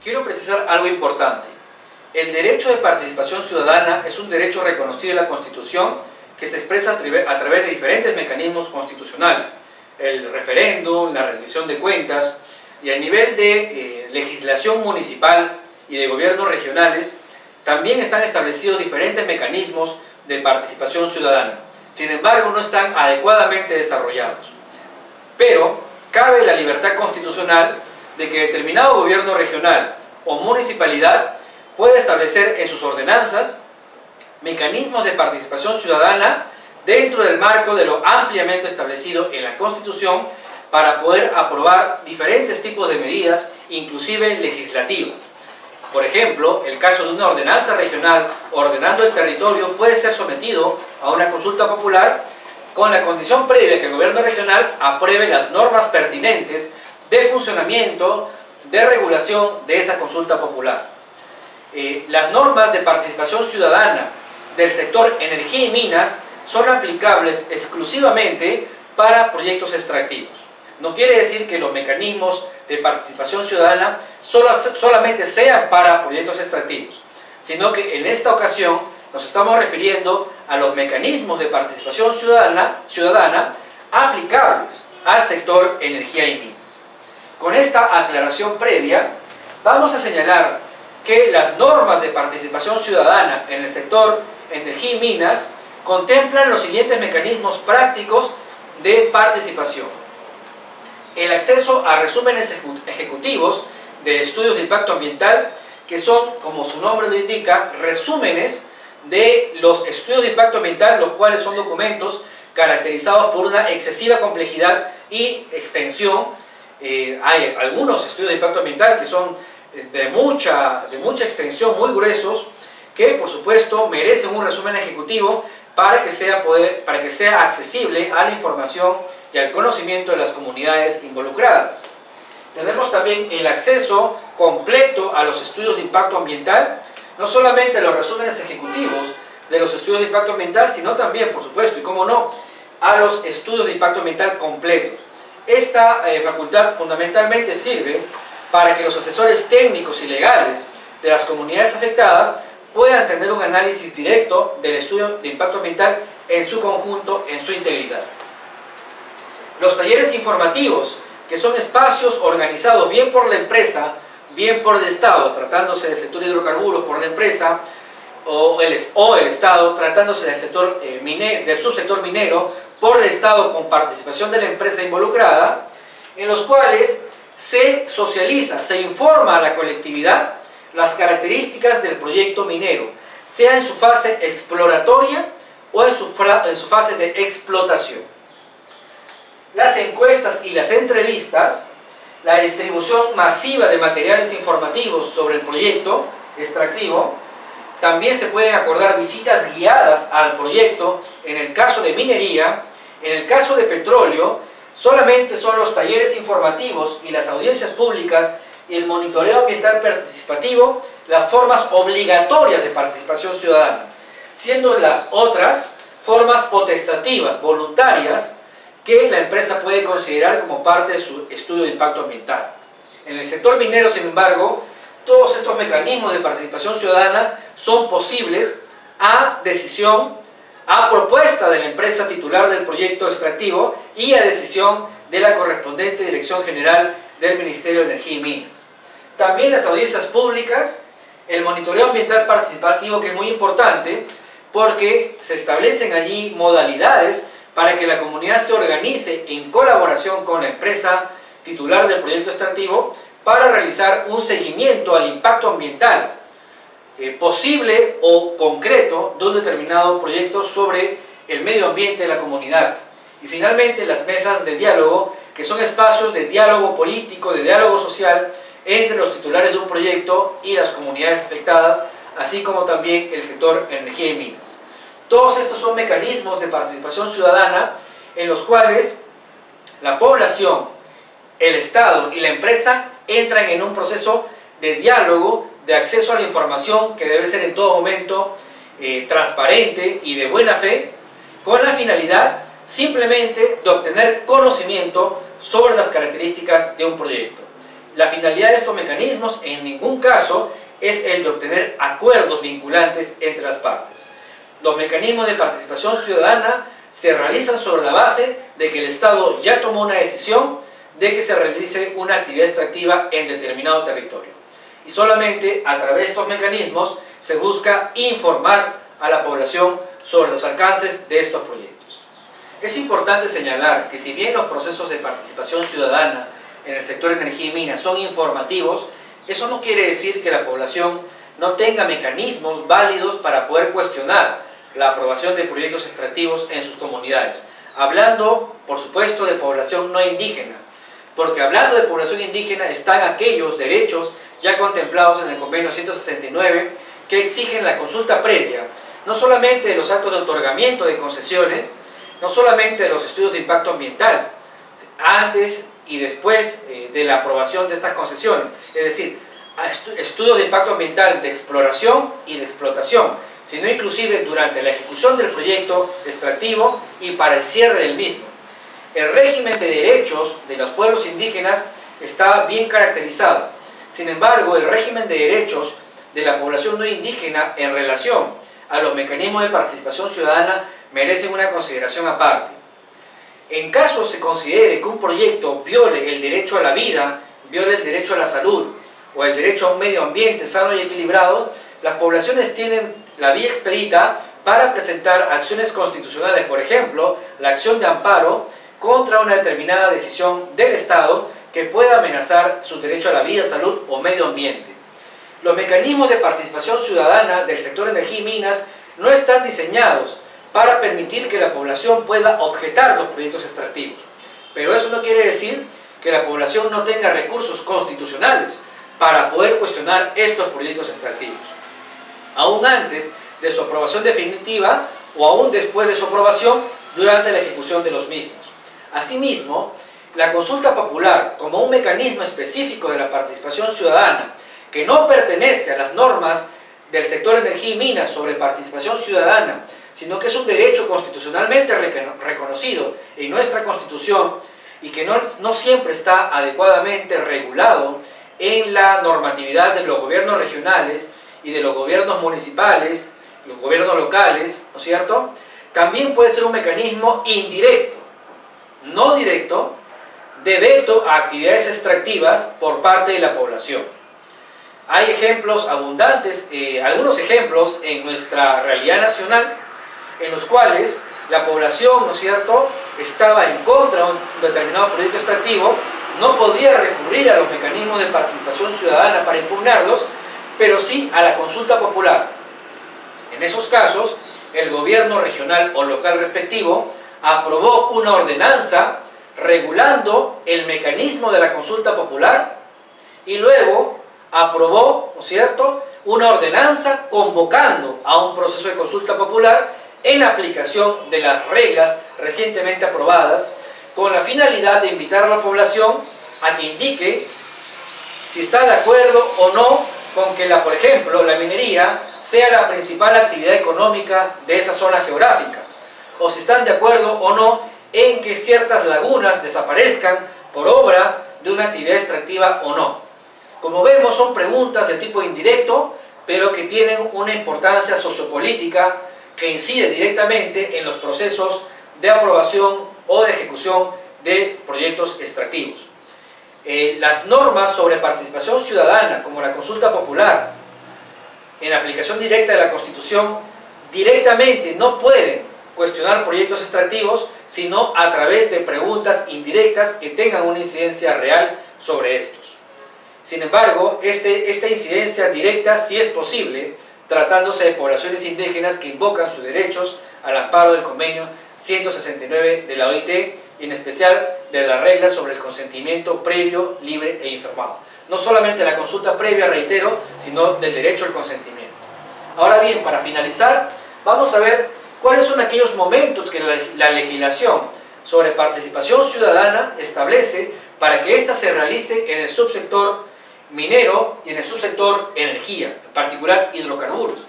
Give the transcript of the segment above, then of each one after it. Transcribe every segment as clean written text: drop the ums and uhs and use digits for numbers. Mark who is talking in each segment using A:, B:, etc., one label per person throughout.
A: quiero precisar algo importante. El derecho de participación ciudadana es un derecho reconocido en la Constitución que se expresa a través de diferentes mecanismos constitucionales. El referéndum, la rendición de cuentas, y a nivel de legislación municipal y de gobiernos regionales también están establecidos diferentes mecanismos de participación ciudadana. Sin embargo, no están adecuadamente desarrollados. Pero cabe la libertad constitucional de que determinado gobierno regional o municipalidad puede establecer en sus ordenanzas mecanismos de participación ciudadana dentro del marco de lo ampliamente establecido en la Constitución para poder aprobar diferentes tipos de medidas, inclusive legislativas. Por ejemplo, el caso de una ordenanza regional ordenando el territorio puede ser sometido a una consulta popular con la condición previa que el gobierno regional apruebe las normas pertinentes de funcionamiento, de regulación de esa consulta popular. Las normas de participación ciudadana del sector energía y minas son aplicables exclusivamente para proyectos extractivos. No quiere decir que los mecanismos de participación ciudadana solamente sean para proyectos extractivos, sino que en esta ocasión nos estamos refiriendo a los mecanismos de participación ciudadana aplicables al sector energía y minas. Con esta aclaración previa, vamos a señalar que las normas de participación ciudadana en el sector energía y minas contemplan los siguientes mecanismos prácticos de participación. El acceso a resúmenes ejecutivos de estudios de impacto ambiental, que son, como su nombre lo indica, resúmenes de los estudios de impacto ambiental, los cuales son documentos caracterizados por una excesiva complejidad y extensión. Hay algunos estudios de impacto ambiental que son de mucha extensión, muy gruesos, que por supuesto merecen un resumen ejecutivo para que sea accesible a la información y al conocimiento de las comunidades involucradas. Tenemos también el acceso completo a los estudios de impacto ambiental, no solamente a los resúmenes ejecutivos de los estudios de impacto ambiental, sino también, por supuesto, y cómo no, a los estudios de impacto ambiental completos. Esta facultad fundamentalmente sirve para que los asesores técnicos y legales de las comunidades afectadas puedan tener un análisis directo del estudio de impacto ambiental en su conjunto, en su integridad. Los talleres informativos, que son espacios organizados bien por la empresa, bien por el Estado, tratándose del sector hidrocarburos por la empresa, o el Estado, tratándose del sector del subsector minero, por el Estado con participación de la empresa involucrada, en los cuales se socializa, se informa a la colectividad las características del proyecto minero, sea en su fase exploratoria o en su fase de explotación. Las encuestas y las entrevistas, la distribución masiva de materiales informativos sobre el proyecto extractivo, también se pueden acordar visitas guiadas al proyecto en el caso de minería. En el caso de petróleo, solamente son los talleres informativos y las audiencias públicas y el monitoreo ambiental participativo las formas obligatorias de participación ciudadana, siendo las otras formas potestativas, voluntarias, que la empresa puede considerar como parte de su estudio de impacto ambiental. En el sector minero, sin embargo, todos estos mecanismos de participación ciudadana son posibles a decisión, a propuesta de la empresa titular del proyecto extractivo y a decisión de la correspondiente Dirección General del Ministerio de Energía y Minas. También las audiencias públicas, el monitoreo ambiental participativo, que es muy importante porque se establecen allí modalidades para que la comunidad se organice en colaboración con la empresa titular del proyecto extractivo para realizar un seguimiento al impacto ambiental posible o concreto de un determinado proyecto sobre el medio ambiente de la comunidad. Y finalmente las mesas de diálogo, que son espacios de diálogo político, de diálogo social entre los titulares de un proyecto y las comunidades afectadas, así como también el sector energía y minas. Todos estos son mecanismos de participación ciudadana en los cuales la población, el Estado y la empresa entran en un proceso de diálogo, de acceso a la información que debe ser en todo momento transparente y de buena fe, con la finalidad simplemente de obtener conocimiento sobre las características de un proyecto. La finalidad de estos mecanismos en ningún caso es el de obtener acuerdos vinculantes entre las partes. Los mecanismos de participación ciudadana se realizan sobre la base de que el Estado ya tomó una decisión de que se realice una actividad extractiva en determinado territorio. Y solamente a través de estos mecanismos se busca informar a la población sobre los alcances de estos proyectos. Es importante señalar que si bien los procesos de participación ciudadana en el sector energía y minas son informativos, eso no quiere decir que la población no tenga mecanismos válidos para poder cuestionar la aprobación de proyectos extractivos en sus comunidades. Hablando, por supuesto, de población no indígena, porque hablando de población indígena están aquellos derechos ya contemplados en el convenio 169 que exigen la consulta previa, no solamente de los actos de otorgamiento de concesiones, no solamente de los estudios de impacto ambiental, antes y después de la aprobación de estas concesiones, es decir, estudios de impacto ambiental de exploración y de explotación, sino inclusive durante la ejecución del proyecto extractivo y para el cierre del mismo. El régimen de derechos de los pueblos indígenas está bien caracterizado. Sin embargo, el régimen de derechos de la población no indígena en relación a los mecanismos de participación ciudadana merecen una consideración aparte. En caso se considere que un proyecto viole el derecho a la vida, viole el derecho a la salud o el derecho a un medio ambiente sano y equilibrado, las poblaciones tienen la vía expedita para presentar acciones constitucionales, por ejemplo, la acción de amparo contra una determinada decisión del Estado que pueda amenazar su derecho a la vida, salud o medio ambiente. Los mecanismos de participación ciudadana del sector energía y minas no están diseñados para permitir que la población pueda objetar los proyectos extractivos. Pero eso no quiere decir que la población no tenga recursos constitucionales para poder cuestionar estos proyectos extractivos, aún antes de su aprobación definitiva o aún después de su aprobación durante la ejecución de los mismos. Asimismo, la consulta popular, como un mecanismo específico de la participación ciudadana que no pertenece a las normas del sector energía y minas sobre participación ciudadana, sino que es un derecho constitucionalmente reconocido en nuestra Constitución y que no siempre está adecuadamente regulado en la normatividad de los gobiernos regionales y de los gobiernos municipales, los gobiernos locales, ¿no es cierto? También puede ser un mecanismo indirecto, no directo, de veto a actividades extractivas por parte de la población. Hay ejemplos abundantes, algunos ejemplos en nuestra realidad nacional, en los cuales la población, ¿no es cierto?, estaba en contra de un determinado proyecto extractivo, no podía recurrir a los mecanismos de participación ciudadana para impugnarlos, pero sí a la consulta popular. En esos casos, el gobierno regional o local respectivo aprobó una ordenanza regulando el mecanismo de la consulta popular y luego aprobó, ¿no es cierto?, una ordenanza convocando a un proceso de consulta popular en la aplicación de las reglas recientemente aprobadas con la finalidad de invitar a la población a que indique si está de acuerdo o no con que, por ejemplo, la minería sea la principal actividad económica de esa zona geográfica, o si están de acuerdo o no en que ciertas lagunas desaparezcan por obra de una actividad extractiva o no. Como vemos, son preguntas de tipo indirecto, pero que tienen una importancia sociopolítica que incide directamente en los procesos de aprobación o de ejecución de proyectos extractivos. Las normas sobre participación ciudadana, como la consulta popular, en aplicación directa de la Constitución, directamente no pueden cuestionar proyectos extractivos, sino a través de preguntas indirectas que tengan una incidencia real sobre estos. Sin embargo, esta incidencia directa sí es posible, tratándose de poblaciones indígenas que invocan sus derechos al amparo del convenio 169 de la OIT y en especial de las reglas sobre el consentimiento previo, libre e informado. No solamente la consulta previa, reitero, sino del derecho al consentimiento. Ahora bien, para finalizar, vamos a ver cuáles son aquellos momentos que la legislación sobre participación ciudadana establece para que ésta se realice en el subsector minero y en el subsector energía, en particular hidrocarburos.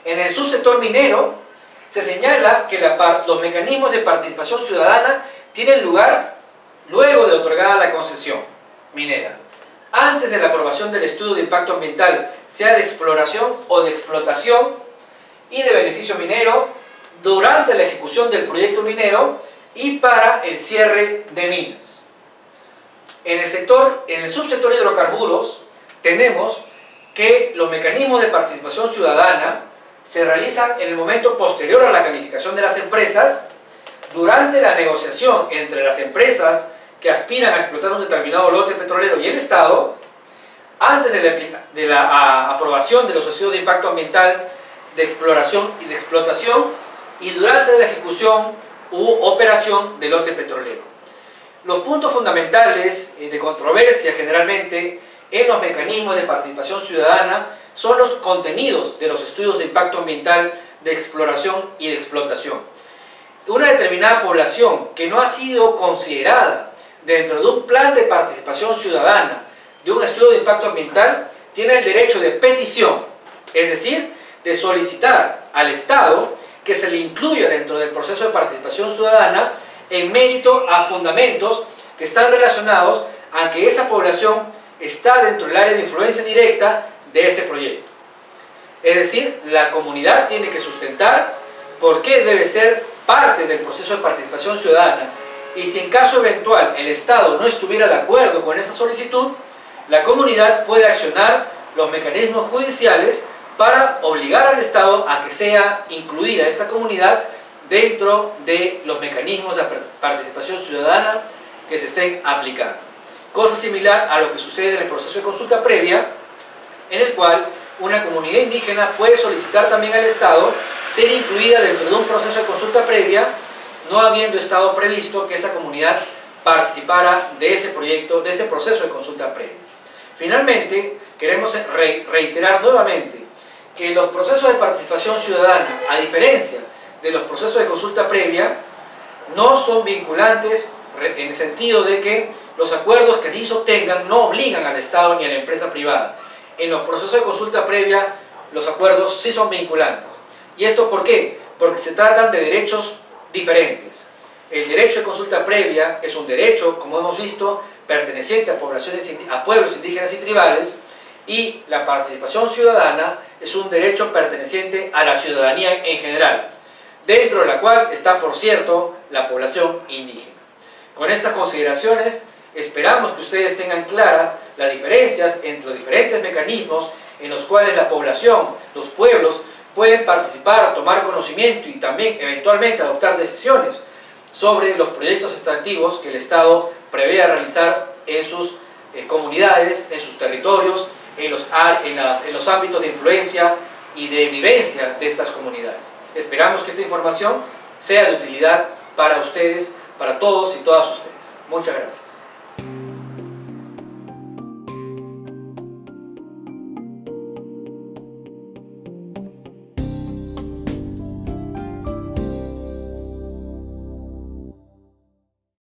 A: En el subsector minero se señala que los mecanismos de participación ciudadana tienen lugar luego de otorgada la concesión minera. antes de la aprobación del estudio de impacto ambiental, sea de exploración o de explotación, y de beneficio minero durante la ejecución del proyecto minero y para el cierre de minas. En el subsector hidrocarburos tenemos que los mecanismos de participación ciudadana se realizan en el momento posterior a la calificación de las empresas, durante la negociación entre las empresas que aspiran a explotar un determinado lote petrolero y el Estado, antes de la aprobación de los estudios de impacto ambiental de exploración y de explotación, y durante la ejecución u operación del lote petrolero. Los puntos fundamentales de controversia generalmente en los mecanismos de participación ciudadana son los contenidos de los estudios de impacto ambiental de exploración y de explotación. Una determinada población que no ha sido considerada dentro de un plan de participación ciudadana de un estudio de impacto ambiental tiene el derecho de petición, es decir, de solicitar al Estado que se le incluya dentro del proceso de participación ciudadana en mérito a fundamentos que están relacionados a que esa población está dentro del área de influencia directa de ese proyecto. Es decir, la comunidad tiene que sustentar por qué debe ser parte del proceso de participación ciudadana, y si en caso eventual el Estado no estuviera de acuerdo con esa solicitud, la comunidad puede accionar los mecanismos judiciales para obligar al Estado a que sea incluida esta comunidad dentro de los mecanismos de participación ciudadana que se estén aplicando. Cosa similar a lo que sucede en el proceso de consulta previa, en el cual una comunidad indígena puede solicitar también al Estado ser incluida dentro de un proceso de consulta previa, no habiendo estado previsto que esa comunidad participara de ese proyecto, de ese proceso de consulta previa. Finalmente, queremos reiterar nuevamente que los procesos de participación ciudadana, a diferencia de los procesos de consulta previa, no son vinculantes en el sentido de que los acuerdos que allí se obtengan no obligan al Estado ni a la empresa privada. En los procesos de consulta previa, los acuerdos sí son vinculantes. ¿Y esto por qué? Porque se tratan de derechos diferentes. El derecho de consulta previa es un derecho, como hemos visto, perteneciente a pueblos indígenas y tribales, y la participación ciudadana es un derecho perteneciente a la ciudadanía en general, dentro de la cual está, por cierto, la población indígena. Con estas consideraciones, esperamos que ustedes tengan claras las diferencias entre los diferentes mecanismos en los cuales la población, los pueblos, pueden participar, tomar conocimiento y también eventualmente adoptar decisiones sobre los proyectos extractivos que el Estado prevé realizar en sus comunidades, en sus territorios, en los ámbitos de influencia y de vivencia de estas comunidades. Esperamos que esta información sea de utilidad para ustedes, para todos y todas ustedes. Muchas gracias.